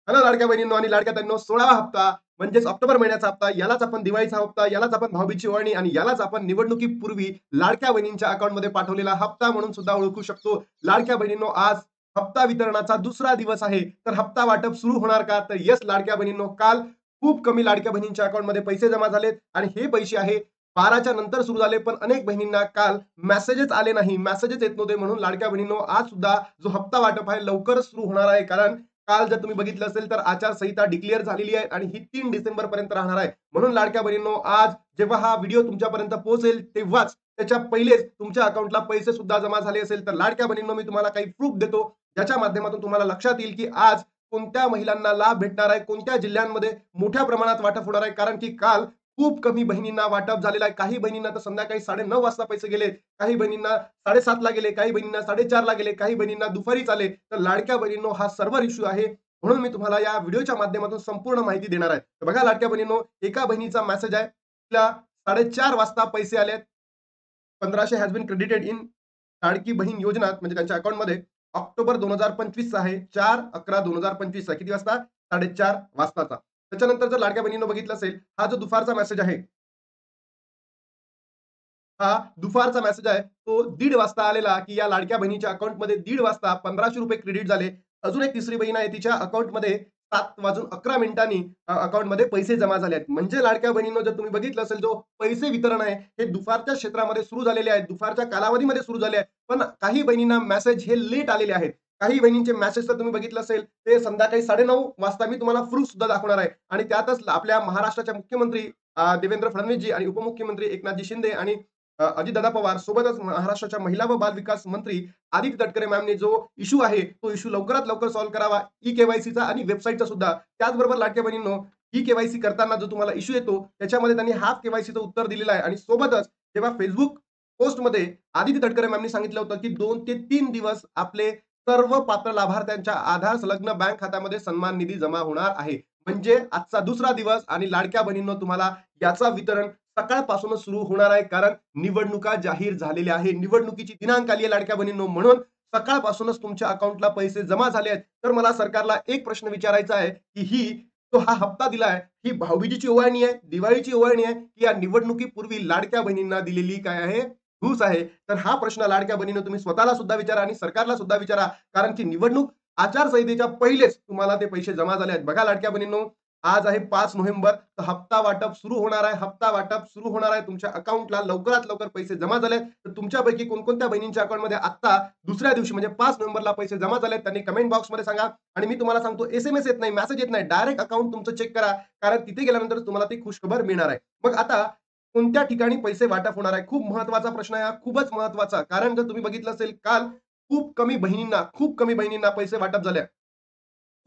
Hello लाडक्या बहिणींनो आणि लाडक्या ताईंनो, 16वा हप्ता म्हणजेच ऑक्टोबर महिन्याचा हप्ता, यालाच आपण दिवाळीचा हप्ता, यालाच आपण भाऊबीजची ओवाळणी आणि यालाच आपण निवडणुकीपूर्वी लाडक्या बहिणींच्या अकाउंटमध्ये पाठवलेला हप्ता म्हणून सुद्धा ओळखू शकतो. लाडक्या बहिणींनो, आज हप्ता वितरणाचा दुसरा दिवस आहे. तर हप्ता वाटप सुरू होणार का? तर येस लाडक्या बहिणींनो, काल खूप कमी लाडक्या बहिणींच्या अकाउंटमध्ये पैसे जमा झालेत आणि हे पैसे आहे 12च्या नंतर सुरू झाले. पण अनेक बहिणींना काल मेसेजच आले नाही, मेसेजच येत नव्हते. म्हणून लाडक्या बहिणींनो, आज सुद्धा जो हप्ता वाटप आहे लवकरच सुरू होणार आहे. कारण काल जर तुम्ही बघितलं असेल तर आचारसंहिता डिक्लेअर झालेली आहे आणि ही 3 डिसेंबर पर्यंत राहणार आहे. म्हणून लाडक्या बहिणींनो, आज जेव्हा हा व्हिडिओ तुमच्यापर्यंत पोहोचेल तेव्हाच त्याच्या पहिलेच तुमच्या अकाउंटला पैसे सुद्धा जमा झाले असेल. तर लाडक्या बहिणींनो, मी तुम्हाला काही प्रूफ देतो ज्याच्या माध्यमातून तुम्हाला लक्षात येईल की आज कोणत्या महिलांना लाभ भेटणार आहे, कोणत्या जिल्ह्यांमध्ये मोठ्या प्रमाणात वाटप होणार आहे. कारण की काल खूप कमी बहिणींना वाटप झालेलं आहे. काही बहिणींना तर संध्याकाळी 9:30 वाजता पैसे गेले, काही बहिणींना 7:30 ला गेले, काही बहिणींना 4:30 ला गेले, काही बहिणींना दुपारीच आले. तर लाडक्या बहिणींनो, हा सर्व्हर इश्यू आहे. म्हणून मी तुम्हाला या व्हिडिओच्या माध्यमातून संपूर्ण माहिती देणार आहे. तर बघा लाडक्या बहिणींनो, एका बहिणीचा मेसेज आहे. तिला 4:30 वाजता पैसे आलेत. 1500 has bin credited in Ladki Bahin योजना म्हणजे त्यांच्या अकाउंटमध्ये. ऑक्टोबर 2025 चा आहे. 4/11/2025 चा. किती वाजता? 4:30 वाजताचा. त्याच्यानंतर जर लाडक्या बहिणींनो बघितलं असेल, हा जो दुपारचा मेसेज आहे, हा दुपारचा मेसेज आहे. तो 1:30 वाजता आलेला, की या लाडक्या बहिणीच्या अकाउंटमध्ये 1:30 वाजता ₹1500 क्रेडिट झाले. अजून एक तिसरी बहीण आहे, तिच्या अकाउंटमध्ये 7:11 अकाउंटमध्ये पैसे जमा झाले आहेत. म्हणजे लाडक्या बहिणींनो, जर तुम्ही बघितलं असेल, जो पैसे वितरण आहे, हे दुपारच्या क्षेत्रामध्ये सुरू झालेले आहे. दुपारच्या कालावधीमध्ये सुरू झाले आहे. पण काही बहिणींना मेसेज हे लेट आलेले आहेत. काही बहिणींचे मेसेज तर तुम्ही बघितलं असेल, ते संध्याकाळी 9:30 वाजता मी तुम्हाला प्रूफ सुद्धा दाखवणार आहे. आणि त्यातच आपल्या महाराष्ट्राच्या मुख्यमंत्री देवेंद्र फडणवीसजी आणि उपमुख्यमंत्री एकनाथजी शिंदे आणि अजितदादा पवार सोबतच महाराष्ट्राच्या महिला व बाल विकास मंत्री आदित्य तटकरे मॅमने जो इश्यू आहे तो इश्यू लवकरात लवकर सॉल्व्ह करावा, ई केवायसीचा आणि वेबसाईटचा सुद्धा. त्याचबरोबर लाडक्या बहिणींनो, ई केवायसी करताना जो तुम्हाला इश्यू येतो त्याच्यामध्ये त्यांनी हाफ केवायसीचं उत्तर दिलेलं आहे. आणि सोबतच जेव्हा फेसबुक पोस्टमध्ये आदित्य तटकरे मॅमनी सांगितलं होतं की 2 ते 3 दिवस आपले सर्व पात्र लाभार्थ्यांच्या आधार संलग्न बँक खात्यामध्ये सन्मान निधी जमा होणार आहे. म्हणजे आजचा दुसरा दिवस आणि लाडक्या बहिणींनो, तुम्हाला याचा वितरण सकाळपासूनच सुरू होणार आहे. कारण निवडणुका जाहीर झालेल्या आहे. निवडणुकीची दिनांक आली आहे लाडक्या बहिणींनो. म्हणून सकाळपासूनच तुमच्या अकाउंटला पैसे जमा झाले आहेत. तर मला सरकारला एक प्रश्न विचारायचा आहे, की जो हा हप्ता दिलाय, ही भाऊबीजेची ओवाळणी आहे, दिवाळीची ओवाळणी आहे, की या निवडणुकीपूर्वी लाडक्या बहिणींना दिलेली काय आहे, घूस आहे? तर हा प्रश्न लाडक्या बहिणींनो तुम्ही स्वतःला सुद्धा विचारा आणि सरकारला सुद्धा विचारा. कारण की निवडणूक आचारसंहितेच्या पहिलेच तुम्हाला ते पैसे जमा झाले आहेत. बघा लाडक्या बहिणींनो, आज आहे 5 नोव्हेंबर. तर हप्ता वाटप सुरू होणार आहे. हप्ता वाटप सुरू होणार आहे. तुमच्या अकाउंटला लवकरात लवकर पैसे जमा झालेत. तर तुमच्यापैकी कोणकोणत्या बहिणींच्या अकाउंटमध्ये आत्ता दुसऱ्या दिवशी म्हणजे 5 नोव्हेंबरला पैसे जमा झालेत, त्यांनी कमेंट बॉक्समध्ये सांगा. आणि मी तुम्हाला सांगतो, एस-एम-एस येत नाही, मेसेज येत नाही. डायरेक्ट अकाउंट तुमचं चेक करा. कारण तिथे गेल्यानंतर तुम्हाला ती खुशखबर मिळणार आहे. मग आता कोणत्या ठिकाणी पैसे वाटप होणार आहे? खूप महत्त्वाचा प्रश्न आहे हा, खूपच महत्त्वाचा. कारण जर तुम्ही बघितलं असेल, काल खूप कमी बहिणींना पैसे वाटप झाले.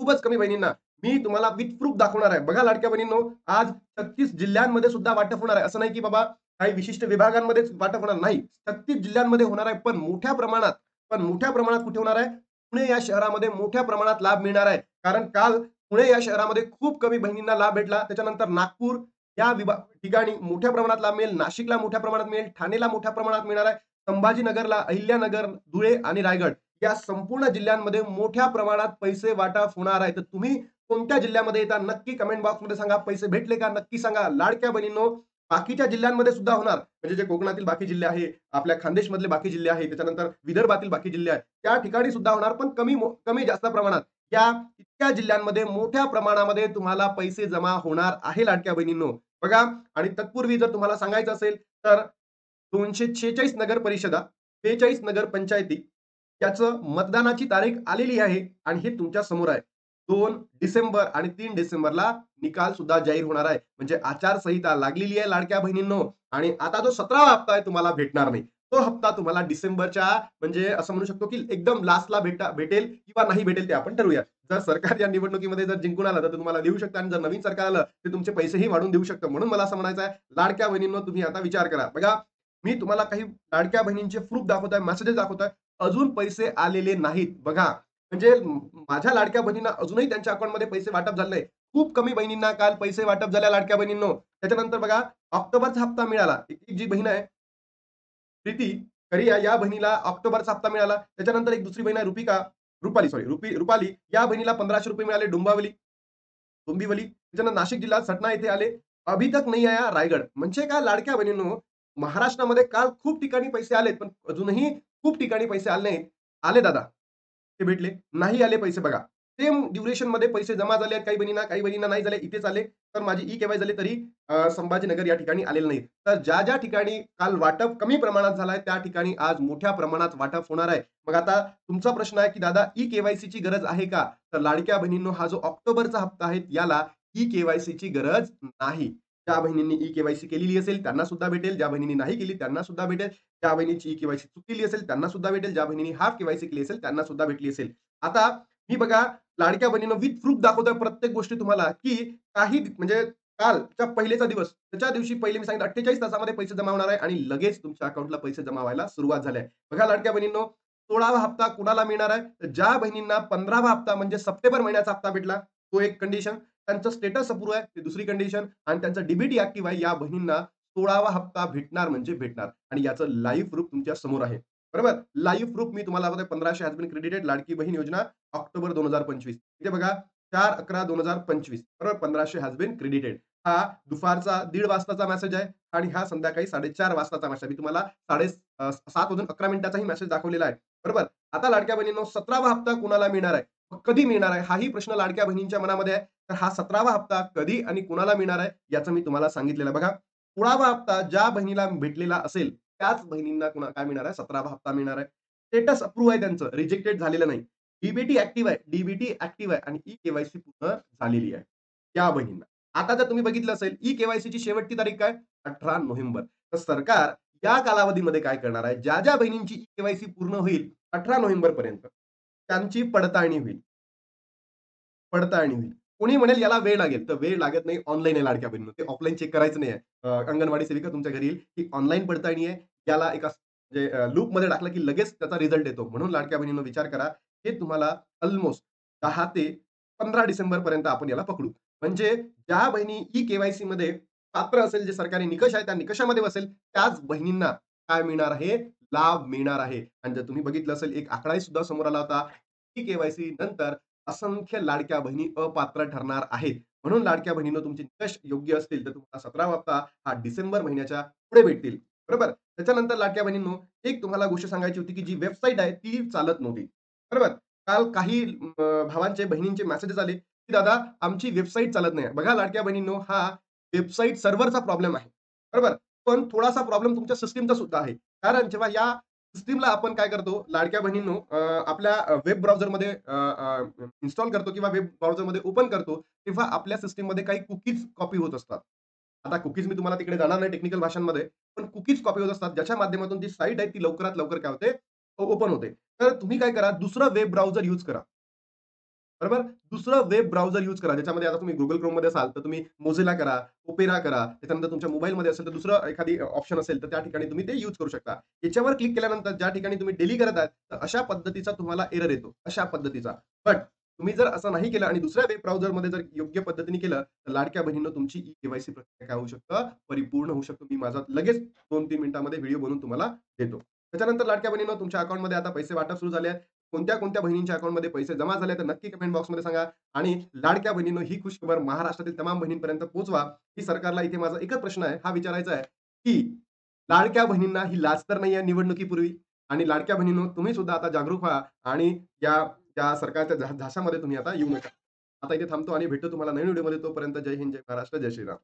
खूपच कमी बहिणींना. मी तुम्हाला विथ प्रूफ दाखवणार आहे. बघा लाडक्या बहिणींनो, आज 36 जिल्ह्यांमध्ये सुद्धा वाटप होणार आहे. असं नाही की बाबा काही विशिष्ट विभागांमध्येच वाटप होणार नाही. 36 जिल्ह्यांमध्ये होणार आहे. पण मोठ्या प्रमाणात कुठे होणार आहे? पुणे या शहरामध्ये मोठ्या प्रमाणात लाभ मिळणार आहे. कारण काल पुणे या शहरामध्ये खूप कमी बहिणींना लाभ भेटला. त्याच्यानंतर नागपूर या ठिकाणी मोठ्या प्रमाणात लाभ मिळेल. नाशिकला मोठ्या प्रमाणात मिळेल. ठाणेला मोठ्या प्रमाणात मिळणार आहे. संभाजीनगरला, अहिल्यानगर, धुळे आणि रायगड या संपूर्ण जिल्ह्यांमध्ये मोठ्या प्रमाणात पैसे वाटप होणार आहे. तर तुम्ही कोणत्या जिल्ह्यामध्ये येता नक्की कमेंट बॉक्समध्ये सांगा. पैसे भेटले का नक्की सांगा. लाडक्या बहिणींनो, बाकीच्या जिल्ह्यांमध्ये सुद्धा होणार. म्हणजे जे कोकणातील बाकी जिल्हे आहे, आपल्या खानदेशमधले बाकी जिल्हे आहेत, त्याच्यानंतर विदर्भातील बाकी जिल्हे आहेत, त्या ठिकाणी सुद्धा होणार. पण कमी जास्त प्रमाणात. या इतक्या जिल्ह्यांमध्ये मोठ्या प्रमाणामध्ये तुम्हाला पैसे जमा होणार आहे लाडक्या बहिणींनो. बघा, आणि तत्पूर्वी जर तुम्हाला सांगायचं असेल तर 246 नगर परिषदा, 42 नगर पंचायती याचं मतदानाची तारीख आलेली आहे आणि हे तुमच्या समोर आहे. 2 डिसेंबर आणि 3 डिसेंबरला निकाल सुद्धा जाहीर होणार आहे. म्हणजे आचारसंहिता लागलेली आहे लाडक्या बहिणींनो. आणि आता जो 17वा हप्ता आहे तुम्हाला भेटणार नाही. तो हप्ता तुम्हाला डिसेंबरच्या म्हणजे असं म्हणू शकतो, की एकदम लास्टला भेटेल किंवा नाही भेटेल ते आपण ठरवूया. जर सरकार या निवडणुकीमध्ये जर जिंकून आलं तर तुम्हाला देऊ शकतं आणि जर नवीन सरकार आलं तर तुमचे पैसेही वाढवून देऊ शकतं. म्हणून मला असं म्हणायचं आहे, लाडक्या बहिणींनो तुम्ही आता विचार करा. बघा, मी तुम्हाला काही लाडक्या बहिणींचे प्रूफ दाखवतोय, मेसेजेस दाखवतोय. अजून पैसे आलेले नाहीत. बघा, म्हणजे माझ्या लाडक्या बहिणींना अजूनही त्यांच्या अकाउंटमध्ये पैसे वाटप झाले नाही. खूप कमी बहिणींना काल पैसे वाटप झाले लाडक्या बहिणींनो. त्याच्यानंतर बघा, ऑक्टोबरचा हप्ता मिळाला. एक जी बहीण आहे प्रीती करिया, या बहिणीला ऑक्टोबरचा हप्ता मिळाला. त्याच्यानंतर एक दुसरी बहीण आहे रुपाली, या बहिणीला ₹1500 मिळाले डोंबिवली. डोंबिवली, त्याच्यानंतर नाशिक जिल्हा सटना येथे आले. अभी तक नहीं आया रायगड. म्हणजे काय लाडक्या बहिणींनो, महाराष्ट्रामध्ये काल खूप ठिकाणी पैसे आलेत, पण अजूनही खूप ठिकाणी पैसे आले नाहीत. आले दादा, ते भेटले. नाही आले पैसे बघा. सेम ड्युरेशनमध्ये पैसे जमा झाले आहेत काही बहिणींना नाही झाले, इथेच आले. तर माझी ई-के-वाय झाली तरी संभाजीनगर या ठिकाणी आलेलं नाही. तर ज्या ठिकाणी काल वाटप कमी प्रमाणात झालं त्या ठिकाणी आज मोठ्या प्रमाणात वाटप होणार आहे. मग आता तुमचा प्रश्न आहे, की दादा ई-के-वाय-सीची गरज आहे का? तर लाडक्या बहिणींनो, हा जो ऑक्टोबरचा हप्ता आहे, याला ई-के-वाय-सीची गरज नाही. ज्या बहिणींनी ई-के-वाय-सी केलेली असेल त्यांना सुद्धा भेटेल. ज्या बहिणींनी नाही केली त्यांना सुद्धा भेटेल. ज्या बहिणीची ई-के-वाय-सी चुकलेली असेल त्यांना सुद्धा भेटेल. ज्या बहिणींनी हाफ के-वाय-सी केली असेल त्यांना सुद्धा भेटली असेल. आता मी बघा लाडक्या बहिणींनो विथ प्रूफ दाखवतोय प्रत्येक गोष्टी तुम्हाला, की काही म्हणजे कालच्या पहिलेचा दिवस, त्याच्या दिवशी पहिले मी सांगितलं 48 तासामध्ये पैसे जमा होणार आहे आणि लगेच तुमच्या अकाउंटला पैसे जमा व्हायला सुरुवात झाली आहे. बघा लाडक्या बहिणींनो, 16वा हप्ता कुणाला मिळणार आहे? तर ज्या बहिणींना 15वा हप्ता म्हणजे सप्टेंबर महिन्याचा हप्ता भेटला, तो एक कंडिशन. त्यांचं स्टेटस अप्रूव्ह आहे, ती दुसरी कंडिशन आणि त्यांचं डी ॲक्टिव्ह आहे. या बहिणींना 16वा हप्ता भेटणार म्हणजे भेटणार आणि याचं लाईव्ह प्रूफ तुमच्या समोर आहे. बरोबर? लाईव्ह प्रूफ मी तुम्हाला दाखवतोय. 1500 has bin credited Ladki Bahin योजना ऑक्टोबर 2025. इथे बघा 4/11/2025 बरोबर 1500 हॅज बीन क्रेडिटेड. हा दुपारचा 1:30 वाजताचा मेसेज आहे आणि हा संध्याकाळी 4:30 वाजताचा मेसेज. मी तुम्हाला 7 वाजून 11 मिनिटाचाही मेसेज दाखवलेला आहे. बरोबर? आता लाडक्या बहिणींनो 17वा हप्ता कुणाला मिळणार आहे? मग कधी मिळणार आहे? हाही प्रश्न लाडक्या बहिणींच्या मनामध्ये आहे. तर हा 17वा हप्ता कधी आणि कुणाला मिळणार आहे? याचं मी तुम्हाला सांगितलेलं आहे. बघा 16वा हप्ता ज्या बहिणीला भेटलेला असेल त्याच बहिणींना काय मिळणार आहे? 17वा हप्ता मिळणार आहे. स्टेटस अप्रूव्ह आहे त्यांचं, रिजेक्टेड झालेलं नाही. डी ॲक्टिव्ह आहे, डी-बी-टी आहे आणि ई-के-वाय-सी पूर्ण झालेली आहे. त्या बहिणींना. आता जर तुम्ही बघितलं असेल ई-के-वाय-सीची शेवटची तारीख काय? 18 नोव्हेंबर. तर सरकार या कालावधीमध्ये काय करणार आहे? ज्या बहिणींची ई-के-वाय-सी पूर्ण होईल 18 नोव्हेंबरपर्यंत त्यांची पडताळणी होईल. पडताळणी होईल. कोणी म्हणेल याला वेळ लागेल, तर वेळ लागत नाही. ऑनलाईन आहे लाडक्या बहिणींनो. ते ऑफलाईन चेक करायचं नाहीये. अंगणवाडी सेविका तुमच्या घरी येईल. ही ऑनलाईन पडताळणी आहे. याला एका म्हणजे लूपमध्ये टाकलं की लगेच त्याचा रिझल्ट येतो. म्हणून लाडक्या बहिणींनो विचार करा. हे तुम्हाला अल्मोस्ट 10 ते 15 डिसेंबरपर्यंत आपण याला पकडू. म्हणजे ज्या बहिणी ई-के-वाय-सीमध्ये पात्र असेल, जे सरकारी निकष आहे त्या निकषामध्ये बसेल, त्याच बहिणींना काय मिळणार आहे? लाभ मिळणार आहे. आणि जर तुम्ही बघितलं असेल एक आकडाही सुद्धा समोर आला होता. ई-के-वाय-सी नंतर असंख्य लाडक्या बहिणी अपात्र ठरणार आहेत. म्हणून लाडक्या बहिणींनो तुमचे निकष योग्य असतील, तर तुम्हाला 17वा हप्ता हा डिसेंबर महिन्याच्या पुढे भेटतील. बरोबर? त्याच्यानंतर लाडक्या बहिणींनो, एक तुम्हाला गोष्ट सांगायची होती, की जी वेबसाईट आहे ती चालत नव्हती. बरोबर? काल काही भावांचे, बहिणींचे मेसेजेस आले, की "दादा आमची वेबसाईट चालत नाही." बघा लाडक्या बहिणींनो, हा वेबसाईट सर्व्हरचा प्रॉब्लेम आहे. बरोबर? पण थोडासा प्रॉब्लेम तुमच्या सिस्टमचा सुद्धा आहे. कारण जेव्हा या सिस्टमला आपण काय करतो, लाडक्या बहिणींनो आपल्या वेब ब्राउझरमध्ये इन्स्टॉल करतो किंवा वेब ब्राउझरमध्ये ओपन करतो, तेव्हा आपल्या सिस्टममध्ये काही कुकीज कॉपी होत असतात. आता कुकीज मी तुम्हाला तिकडे जाणार नाही टेक्निकल भाषांमध्ये, पण कुकीज कॉपी होत असतात, ज्याच्या माध्यमातून जी साईट आहे ती लवकरात लवकर काय होते, ओपन होते. तर तुम्ही काय करा, दुसरं वेब ब्राउझर यूज करा. बरोबर? दुसरं वेब ब्राउझर यूज करा. ज्याच्यामध्ये आता तुम्ही Google Chromeमध्ये असाल, तर तुम्ही Mozilla करा, Opera करा. त्याच्यानंतर तुमच्या मोबाईलमध्ये असेल, तर दुसरं एखादी ऑप्शन असेल, तर त्या ठिकाणी तुम्ही ते यूज करू शकता. याच्यावर क्लिक केल्यानंतर ज्या ठिकाणी तुम्ही डेली करत आहात, तर अशा पद्धतीचा तुम्हाला एरर येतो. अशा पद्धतीचा. बट तुम्ही जर असं नाही केलं आणि दुसऱ्या वेब ब्राउझरमध्ये जर योग्य पद्धतीने केलं, तर लाडक्या बहिणींनो तुमची ई-के-वाय-सी प्रक्रिया काय होऊ शकतं, परिपूर्ण होऊ शकतो. मी माझा लगेच 2-3 मिनिटामध्ये व्हिडिओ बनवून तुम्हाला देतो. त्याच्यानंतर लाडक्या बहिणींनो तुमच्या अकाउंटमध्ये आता पैसे वाटप सुरू झाले आहेत. कोणत्या बहिणींच्या अकाउंटमध्ये पैसे जमा झाले तर नक्की कमेंट बॉक्समध्ये सांगा आणि लाडक्या बहिणींनो ही खुशखबर महाराष्ट्रातील तमाम बहिणींपर्यंत पोहोचवा. ही सरकारला इथे माझा एकच प्रश्न आहे, हा विचारायचा आहे, की लाडक्या बहिणींना ही लाज तर नाही आहे निवडणुकीपूर्वी आणि लाडक्या बहिणींनो तुम्ही सुद्धा आता जागरूक व्हा आणि या त्या सरकारच्या झाशामध्ये तुम्ही आता येऊ नका. आता इथे थांबतो आणि भेटतो तुम्हाला नवीन व्हिडिओमध्ये. तोपर्यंत जय हिंद, जय महाराष्ट्र, जय श्रीराम.